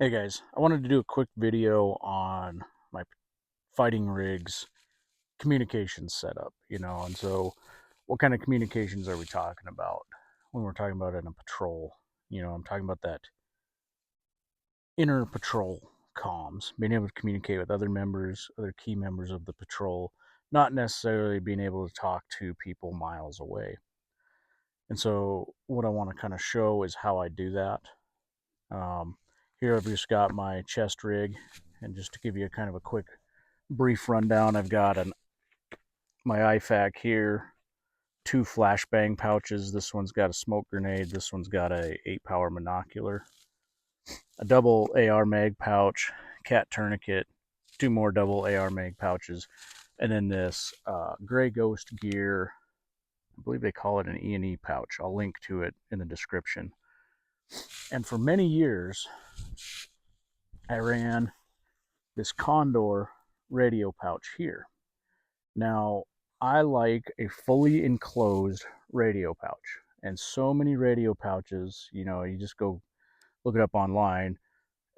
Hey guys, I wanted to do a quick video on my fighting rigs communications setup, and so what kind of communications are we talking about when we're talking about in a patrol? I'm talking about that inner patrol comms, being able to communicate with other key members of the patrol, not necessarily being able to talk to people miles away. And so what I want to kind of show is how I do that. Um, Here I've just got my chest rig, and just to give you a kind of a quick brief rundown, I've got my IFAK here, two flashbang pouches. This one's got a smoke grenade. This one's got a 8-power monocular, a double AR mag pouch, cat tourniquet, two more double AR mag pouches, and then this Grey Ghost Gear. I believe they call it an E&E pouch. I'll link to it in the description. And for many years, I ran this Condor radio pouch here. Now, I like a fully enclosed radio pouch. And so many radio pouches, you just go look it up online,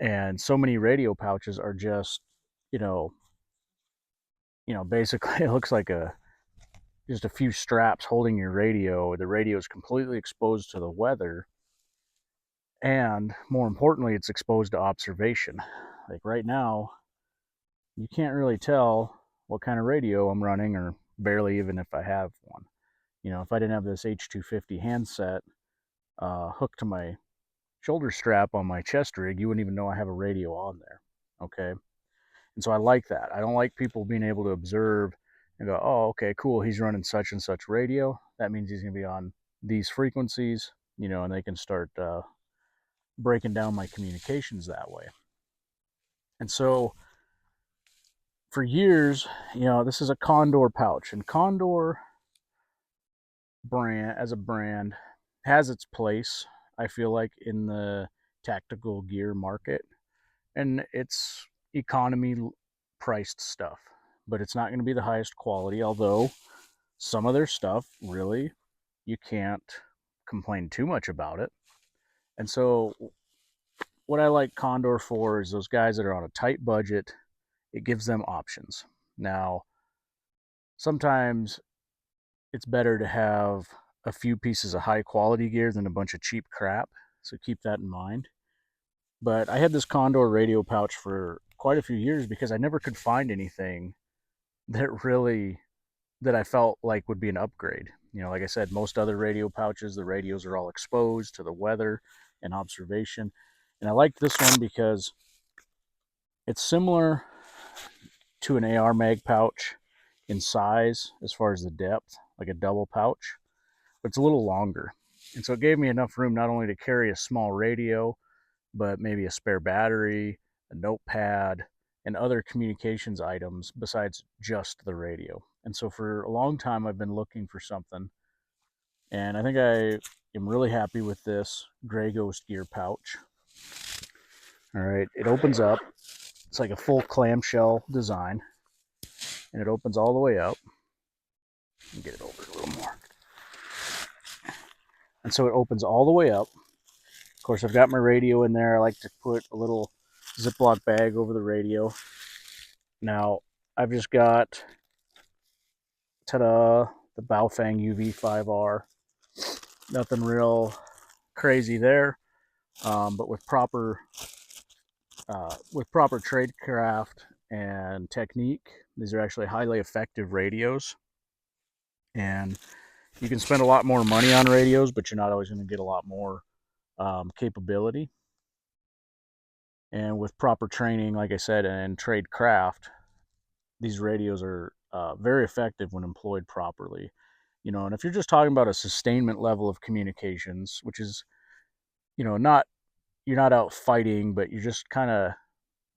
and so many radio pouches are just, you know, basically it looks like a just a few straps holding your radio. The radio is completely exposed to the weather, and more importantly, it's exposed to observation. Like right now, you can't really tell what kind of radio I'm running, or barely even if I have one. If I didn't have this H250 handset hooked to my shoulder strap on my chest rig, you wouldn't even know I have a radio on there. Okay. And so I like that. I don't like people being able to observe and go, oh, okay, cool. He's running such and such radio. That means he's going to be on these frequencies, and they can start breaking down my communications that way. And so for years, this is a Condor pouch, and Condor brand as a brand has its place, I feel like, in the tactical gear market, and it's economy priced stuff, but it's not going to be the highest quality, although some of their stuff really, you can't complain too much about it. And so what I like Condor for is those guys that are on a tight budget. It gives them options. Now, sometimes it's better to have a few pieces of high quality gear than a bunch of cheap crap. So keep that in mind. But I had this Condor radio pouch for quite a few years because I never could find anything that I felt like would be an upgrade. Like I said, most other radio pouches, the radios are all exposed to the weather and observation. And I like this one because it's similar to an AR mag pouch in size as far as the depth, like a double pouch, but it's a little longer. And so it gave me enough room not only to carry a small radio, but maybe a spare battery, a notepad, and other communications items besides just the radio. And so for a long time, I've been looking for something, and I think I am really happy with this Grey Ghost Gear pouch. All right, it opens up. It's like a full clamshell design, and it opens all the way up. Let me get it over a little more. And so it opens all the way up. Of course, I've got my radio in there. I like to put a little Ziploc bag over the radio. Now, I've just got, ta-da, the Baofeng UV5R. Nothing real crazy there, but with proper tradecraft and technique, these are actually highly effective radios. And you can spend a lot more money on radios, but you're not always going to get a lot more capability. And with proper training, like I said, and trade craft, these radios are very effective when employed properly. And if you're just talking about a sustainment level of communications, which is, not, you're not out fighting, but you're just kind of,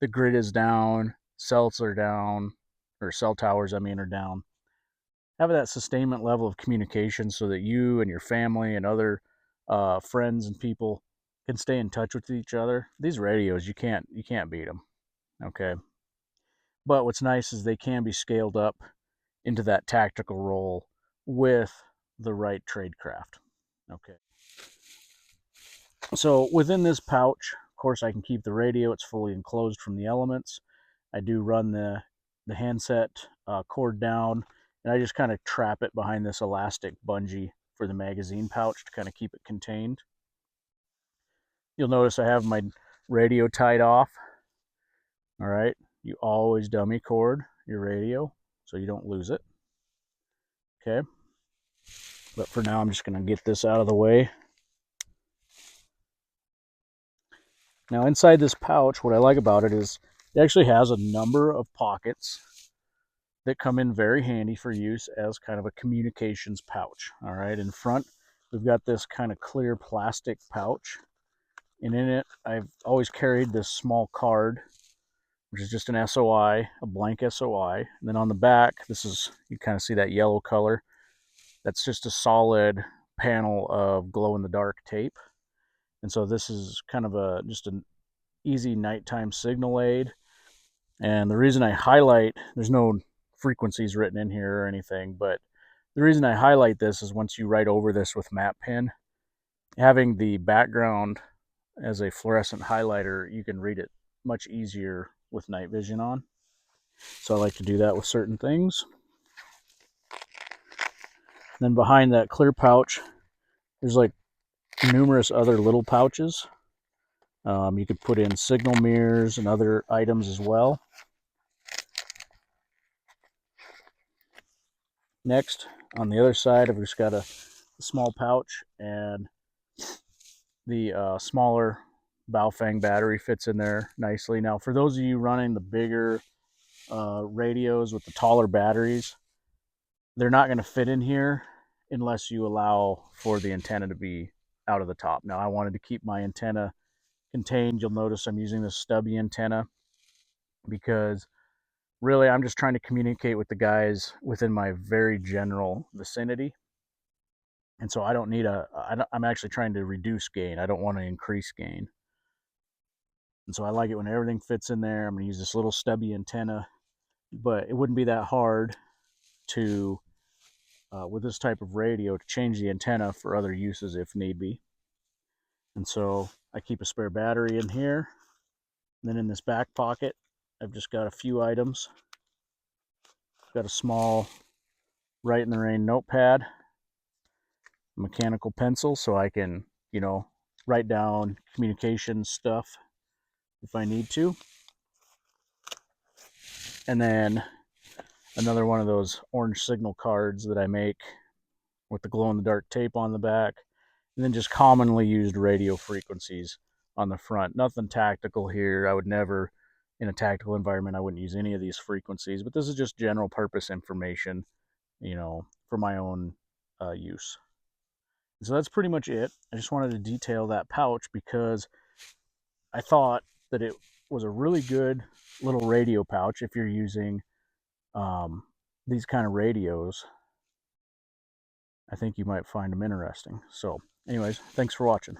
the grid is down, cells are down, or cell towers, I mean, are down. Having that sustainment level of communication so that you and your family and other friends and people can stay in touch with each other. These radios, you can't beat them. Okay. But what's nice is they can be scaled up into that tactical role with the right tradecraft. Okay. So within this pouch, of course, I can keep the radio. It's fully enclosed from the elements. I do run the handset cord down, and I just kind of trap it behind this elastic bungee for the magazine pouch to kind of keep it contained. You'll notice I have my radio tied off. All right, you always dummy cord your radio so you don't lose it. Okay, but for now I'm just going to get this out of the way. Now inside this pouch, what I like about it is it actually has a number of pockets that come in very handy for use as kind of a communications pouch. All right, in front we've got this kind of clear plastic pouch, and in it I've always carried this small card, which is just an SOI, a blank SOI. And then on the back, this is, you kind of see that yellow color, that's just a solid panel of glow-in-the-dark tape. And so this is kind of just an easy nighttime signal aid. And the reason I highlight, there's no frequencies written in here or anything, but the reason I highlight this is once you write over this with map pen, having the background as a fluorescent highlighter, you can read it much easier with night vision on. So I like to do that with certain things. Then behind that clear pouch, there's like numerous other little pouches. You could put in signal mirrors and other items as well. Next, on the other side, I've just got a small pouch, and the smaller Baofeng battery fits in there nicely. Now, for those of you running the bigger radios with the taller batteries, they're not going to fit in here unless you allow for the antenna to be out of the top. Now, I wanted to keep my antenna contained. You'll notice I'm using this stubby antenna because really I'm just trying to communicate with the guys within my very general vicinity. And so I don't need I'm actually trying to reduce gain. I don't want to increase gain. And so I like it when everything fits in there. I'm going to use this little stubby antenna, but it wouldn't be that hard to, with this type of radio, to change the antenna for other uses if need be. And so I keep a spare battery in here. And then in this back pocket, I've just got a few items. I've got a small Write in the Rain notepad, a mechanical pencil, so I can, write down communication stuff if I need to. And then another one of those orange signal cards that I make with the glow-in-the-dark tape on the back. And then just commonly used radio frequencies on the front. Nothing tactical here. I would never, in a tactical environment, I wouldn't use any of these frequencies, but this is just general purpose information, for my own use. So that's pretty much it. I just wanted to detail that pouch because I thought that it was a really good little radio pouch if you're using these kind of radios. I think you might find them interesting. So anyways, thanks for watching.